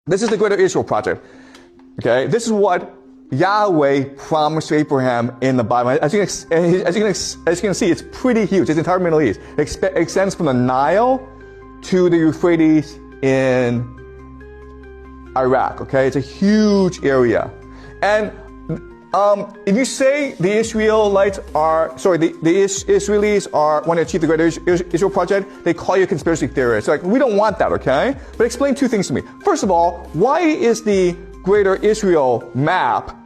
This is the Greater Israel Project. Okay, this is what Yahweh promised to Abraham in the Bible. As you can see, it's pretty huge. It's the entire Middle East. It extends from the Nile to the Euphrates in Iraq. Okay, it's a huge area. And if you say the Israelis want to achieve the Greater Israel Project, they call you a conspiracy theorist. So, like, we don't want that, okay? But explain two things to me. First of all, why is the Greater Israel map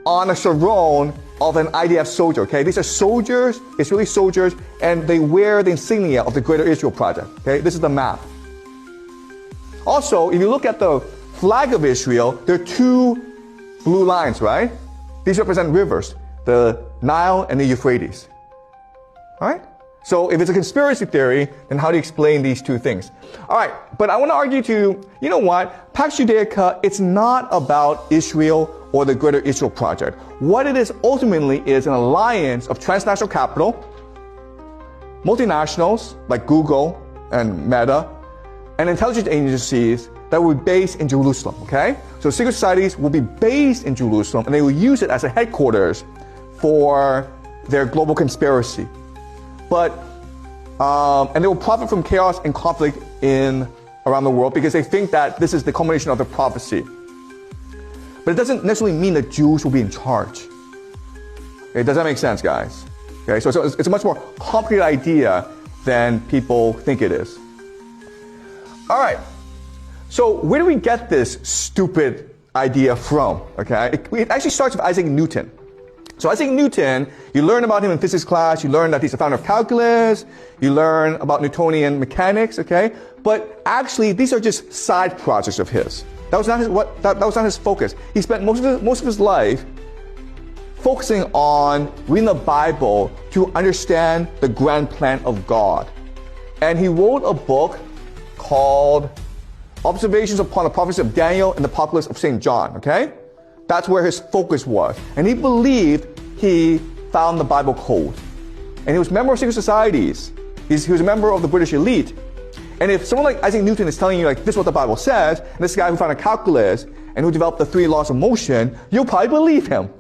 on a chevron of an IDF soldier, okay? These are soldiers, Israeli soldiers, and they wear the insignia of the Greater Israel Project, okay? This is the map. Also, if you look at the flag of Israel, there are two blue lines, right? These represent rivers, the Nile and the Euphrates. All right? So if it's a conspiracy theory, then how do you explain these two things? All right, but I want to argue you know what? Pax Judaica, it's not about Israel or the Greater Israel Project. What it is ultimately is an alliance of transnational capital, multinationals like Google and Meta, and intelligence agencies that will be based in Jerusalem, okay? So secret societies will be based in Jerusalem, and they will use it as a headquarters for their global conspiracy. But, and they will profit from chaos and conflict around the world because they think that this is the culmination of the prophecy. But it doesn't necessarily mean that Jews will be in charge. Okay, does that make sense, guys? Okay, so it's a much more complicated idea than people think it is. All right. So where do we get this stupid idea from? Okay, it actually starts with Isaac Newton. So Isaac Newton, you learn about him in physics class, you learn that he's the founder of calculus, you learn about Newtonian mechanics, okay? But actually, these are just side projects of his. That was not his focus. He spent most of his life focusing on reading the Bible to understand the grand plan of God. And he wrote a book called Observations upon the Prophecy of Daniel and the Apocalypse of St. John, okay? That's where his focus was. And he believed he found the Bible code. And he was a member of secret societies. He was a member of the British elite. And if someone like Isaac Newton is telling you, like, this is what the Bible says, and this guy who found a calculus and who developed the 3 laws of motion, you'll probably believe him.